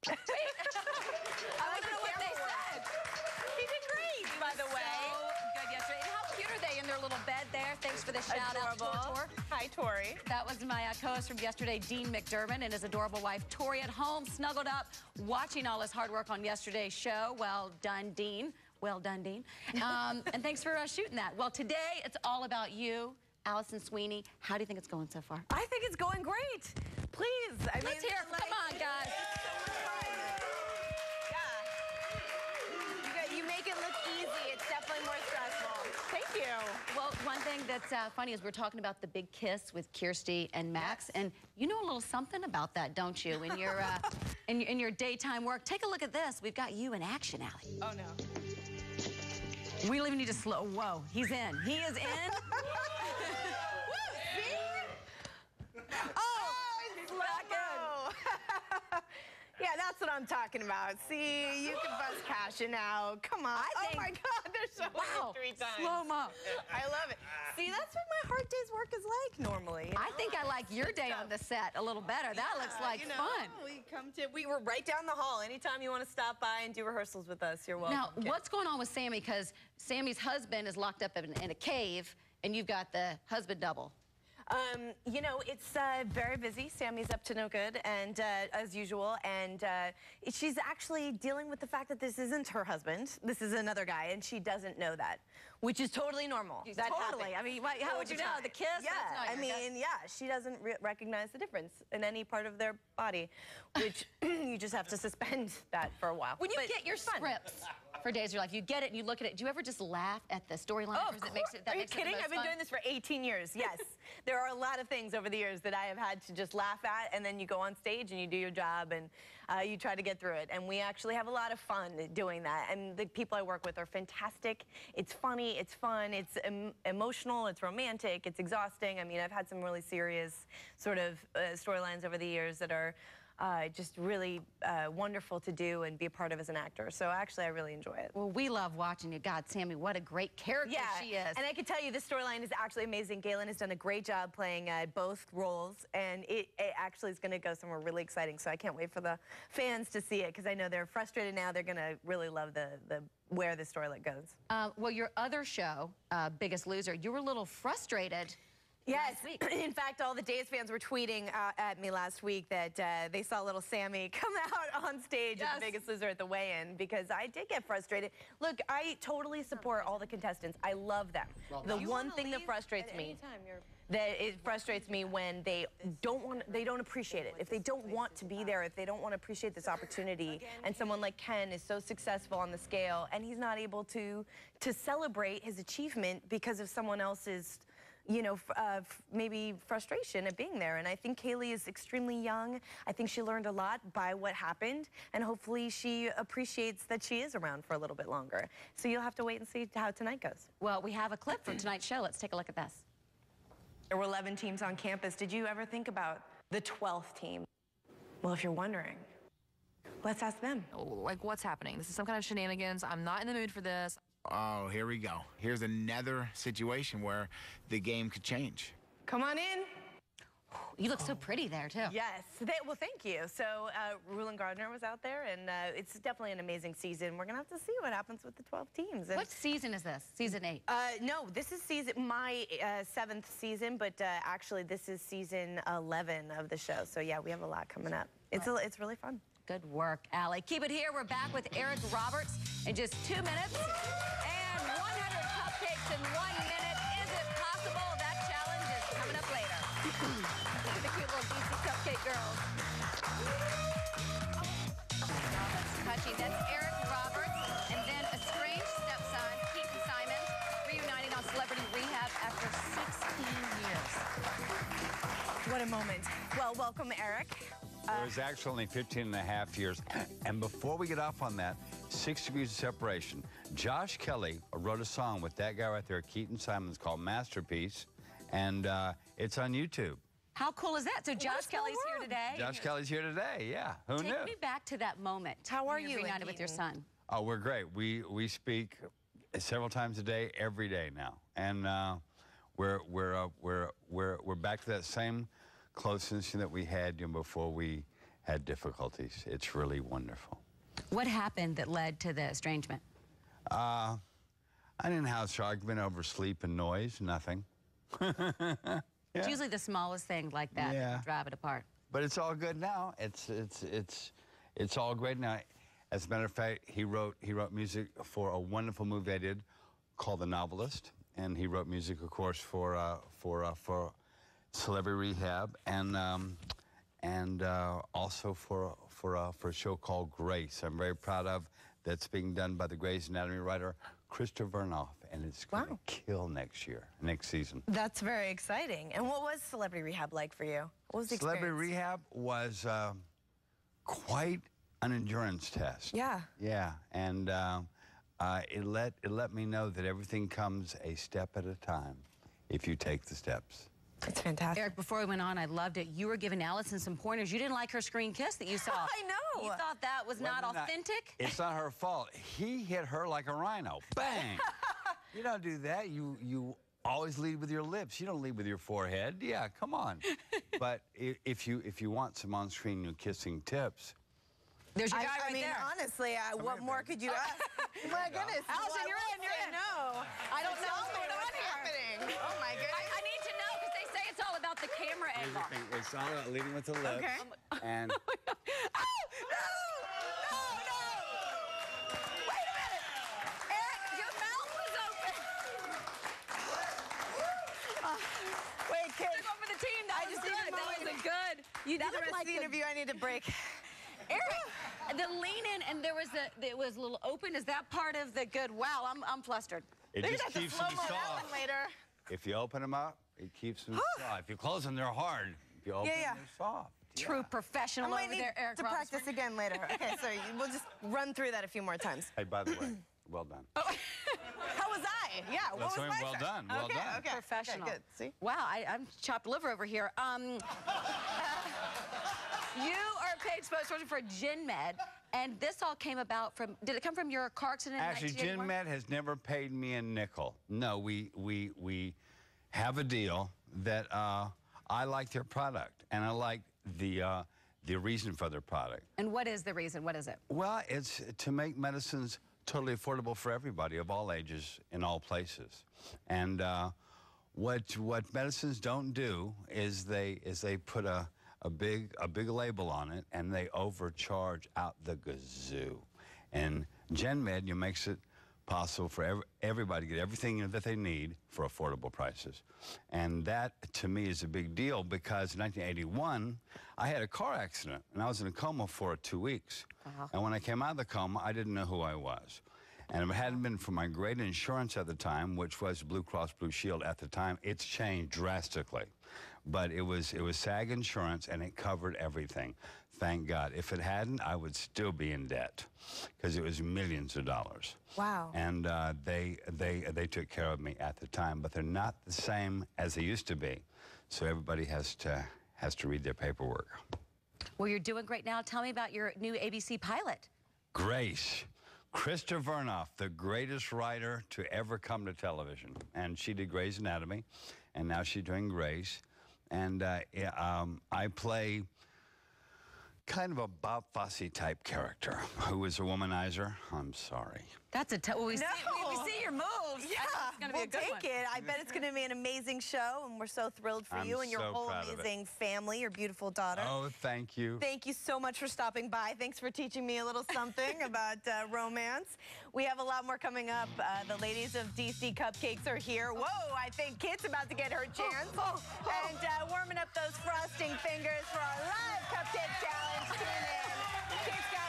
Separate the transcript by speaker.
Speaker 1: Wait. I don't know what they said.
Speaker 2: He did great, by the way.
Speaker 1: So good yesterday. And how cute are they in their little bed there? Thanks for the shout out, Tor.
Speaker 2: Hi, Tori.
Speaker 1: That was my co-host from yesterday, Dean McDermott, and his adorable wife, Tori, at home, snuggled up, watching all his hard work on yesterday's show. Well done, Dean. Well done, Dean. And thanks for shooting that. Well, today, it's all about you, Alison Sweeney. How do you think it's going so far?
Speaker 2: I think it's going great. Please.
Speaker 1: Let's hear it. Come on, guys.
Speaker 2: Yeah. You make it look easy. It's definitely more stressful. Thank you.
Speaker 1: Well, one thing that's funny is we're talking about the big kiss with Kirsty and Max, and you know a little something about that, don't you? In your in your daytime work. Take a look at this. We've got you in action, Allie.
Speaker 2: Oh no.
Speaker 1: We don't even need to slow. Whoa, he's in. He is in.
Speaker 2: Oh, slow-mo. Yeah, that's what I'm talking about. See, you can bust cash in now. Come on. Oh my God, they're so
Speaker 1: wow,
Speaker 2: 3 times.
Speaker 1: Slow-mo.
Speaker 2: I love it. See, that's what my hard day's work is like normally. You know?
Speaker 1: I think I like your day on the set a little better. That looks like fun.
Speaker 2: We were right down the hall. Anytime you want to stop by and do rehearsals with us, you're welcome.
Speaker 1: Now, what's going on with Sammy? Because Sammy's husband is locked up in a cave, and you've got the husband double.
Speaker 2: You know, it's very busy. Sammy's up to no good, and as usual, and she's actually dealing with the fact that this isn't her husband. This is another guy, and she doesn't know that, which is totally normal.
Speaker 1: That totally.
Speaker 2: Happens.
Speaker 1: I mean, how would you know? The kiss?
Speaker 2: Yeah,
Speaker 1: that's not
Speaker 2: yeah, she doesn't recognize the difference in any part of their body, which you just have to suspend that for a while.
Speaker 1: When you get your scripts for Days of Your Life, you get it and you look at it. Do you ever just laugh at the storyline?
Speaker 2: Oh, of course. Are you kidding? I've been doing this for 18 years. Yes. There are a lot of things over the years that I have had to just laugh at, and then you go on stage and you do your job and you try to get through it. And we actually have a lot of fun doing that. And the people I work with are fantastic. It's funny, it's fun, it's emotional, it's romantic, it's exhausting. I mean, I've had some really serious sort of storylines over the years that are just really wonderful to do and be a part of as an actor. So actually, I really enjoy it.
Speaker 1: Well, we love watching you. God, Sammy, what a great character she is.
Speaker 2: And I can tell you, this storyline is actually amazing. Galen has done a great job playing both roles, and it actually is going to go somewhere really exciting. So I can't wait for the fans to see it, because I know they're frustrated now. They're going to really love where the storyline goes.
Speaker 1: Well, your other show, Biggest Loser, you were a little frustrated.
Speaker 2: Yes. In fact, all the Days fans were tweeting at me last week that they saw little Sammy come out on stage at The Biggest Loser at the weigh-in, because I did get frustrated. Look, I totally support all the contestants. I love them. Well, the one thing that frustrates me, when they don't appreciate it. If they don't want to be there, if they don't want to appreciate this opportunity, and someone like Ken is so successful on the scale, and he's not able to celebrate his achievement because of someone else's, you know, maybe frustration at being there. And I think Kaylee is extremely young. I think she learned a lot by what happened, and hopefully she appreciates that she is around for a little bit longer. So you'll have to wait and see how tonight goes.
Speaker 1: Well, we have a clip from tonight's show. Let's take a look at this.
Speaker 2: There were 11 teams on campus. Did you ever think about the 12th team? Well, if you're wondering, let's ask them.
Speaker 3: Like, what's happening? This is some kind of shenanigans. I'm not in the mood for this.
Speaker 4: Oh, here we go. Here's another situation where the game could change.
Speaker 2: Come on in.
Speaker 1: You look so pretty there, too.
Speaker 2: Yes. Well, thank you. So, Rulon Gardner was out there, and it's definitely an amazing season. We're going to have to see what happens with the 12 teams. And
Speaker 1: what season is this? Season 8?
Speaker 2: No, this is my 7th season, but actually this is season 11 of the show. So, yeah, we have a lot coming up. It's really fun.
Speaker 1: Good work, Allie. Keep it here. We're back with Eric Roberts in just 2 minutes. And 100 cupcakes in 1 minute. Is it possible? That challenge is coming up later. Look at the cute little DC cupcake girls. Oh, that's touching. That's Eric Roberts. And then estranged stepson, Keaton Simons, reuniting on Celebrity Rehab after 16 years.
Speaker 2: What a moment. Well, welcome, Eric.
Speaker 5: It was actually only 15 and a half years. And before we get off on that, 6 degrees of separation. Josh Kelly wrote a song with that guy right there, Keaton Simons, called Masterpiece. And it's on YouTube.
Speaker 1: How cool is that? So Josh Kelly's here today.
Speaker 5: Josh Kelly's here today, yeah. Who knew?
Speaker 1: Take me back to that moment.
Speaker 2: How are you
Speaker 1: reunited with your son?
Speaker 5: Oh, we're great. We speak several times a day, every day now. And we're back to that same closeness that we had before we had difficulties. It's really wonderful.
Speaker 1: What happened that led to the estrangement?
Speaker 5: An in-house argument over sleep and noise, nothing.
Speaker 1: It's usually the smallest thing like that that drive it apart.
Speaker 5: But it's all good now. It's all great now. As a matter of fact, he wrote music for a wonderful movie I did called The Novelist, and he wrote music, of course, for Celebrity Rehab, and also for a show called Grace. I'm very proud of that's being done by the Grey's Anatomy writer Christopher Vernoff, and it's going to kill next season.
Speaker 2: That's very exciting. And what was Celebrity Rehab like for you? What was the experience?
Speaker 5: Celebrity Rehab was quite an endurance test.
Speaker 2: Yeah.
Speaker 5: Yeah, and it let me know that everything comes a step at a time if you take the steps.
Speaker 2: It's fantastic.
Speaker 1: Eric, before we went on, I loved it. You were giving Alison some pointers. You didn't like her screen kiss that you saw.
Speaker 2: I know.
Speaker 1: You thought that was not authentic?
Speaker 5: It's not her fault. He hit her like a rhino. Bang! You don't do that. You always lead with your lips. You don't lead with your forehead. Yeah, come on. But if you want some on-screen kissing tips,
Speaker 1: there's your guy right
Speaker 2: there. I mean, honestly, what more could you ask? My goodness.
Speaker 1: Alison, you're in.
Speaker 2: No.
Speaker 1: I don't know
Speaker 2: what's happening. Oh, my goodness.
Speaker 1: I need to know, because they say it's all about the camera angle.
Speaker 5: it's all about leading with the lips.
Speaker 2: Okay.
Speaker 5: And
Speaker 1: Oh, no! No! Wait a minute! Eric, your mouth was open.
Speaker 2: Wait, kid.
Speaker 1: Took over the team. That was good. That was good. You
Speaker 2: That
Speaker 1: did
Speaker 2: the rest of the interview, I need to break.
Speaker 1: Eric, the lean in, and it was a little open. Is that part of the good? Wow, I'm flustered.
Speaker 5: it
Speaker 2: Maybe
Speaker 5: just
Speaker 2: that's a
Speaker 5: keeps them
Speaker 2: slow-mo that
Speaker 5: soft.
Speaker 2: one later.
Speaker 5: If you open them up, it keeps them soft. If you close them, they're hard. If you open them, they're soft.
Speaker 1: True professional
Speaker 2: I might
Speaker 1: over
Speaker 2: need
Speaker 1: there, Eric
Speaker 2: to
Speaker 1: Roberts.
Speaker 2: practice again later. Okay, so we'll just run through that a few more times.
Speaker 5: Hey, by the way, well done.
Speaker 2: How was I? Yeah, what was my
Speaker 5: well
Speaker 2: set?
Speaker 5: done. Well
Speaker 2: okay,
Speaker 5: done.
Speaker 2: Okay,
Speaker 1: Professional.
Speaker 2: Okay, good. See?
Speaker 1: Wow, I'm chopped liver over here. You are a paid spokesperson for Gin Med, and this all came about from, did it come from your car accident in
Speaker 5: Actually,
Speaker 1: 1981?
Speaker 5: Gin Med has never paid me a nickel. No, we have a deal that I like their product, and I like the reason for their product.
Speaker 1: And what is the reason? What is it?
Speaker 5: Well, it's to make medicines totally affordable for everybody of all ages in all places. And what medicines don't do is they put a big label on it, and they overcharge out the gazoo. And Gen Med makes it possible for everybody to get everything that they need for affordable prices. And that, to me, is a big deal, because in 1981, I had a car accident, and I was in a coma for 2 weeks. And when I came out of the coma, I didn't know who I was. And if it hadn't been for my great insurance at the time, which was Blue Cross Blue Shield at the time, it's changed drastically. But it was SAG insurance, and it covered everything. Thank God. If it hadn't, I would still be in debt, because it was millions of dollars.
Speaker 2: Wow.
Speaker 5: And they took care of me at the time, but they're not the same as they used to be. So everybody has to read their paperwork.
Speaker 1: Well, you're doing great now. Tell me about your new ABC pilot.
Speaker 5: Grace. Krista Vernoff, the greatest writer to ever come to television. And she did Grey's Anatomy, and now she's doing Grace. And I play kind of a Bob Fosse type character who is a womanizer. I'm sorry.
Speaker 1: That's a we see your moves.
Speaker 2: Yeah,
Speaker 1: it's gonna be a good one.
Speaker 2: it. I bet it's going to be an amazing show, and we're so thrilled for you and your
Speaker 5: so
Speaker 2: whole
Speaker 5: proud of it.
Speaker 2: amazing family, your beautiful daughter.
Speaker 5: Oh, thank you.
Speaker 2: Thank you so much for stopping by. Thanks for teaching me a little something about romance. We have a lot more coming up. The ladies of DC Cupcakes are here. Whoa, I think Kit's about to get her chance. And warming up those frosting fingers for our live cupcake challenge. Tune in. Kit's got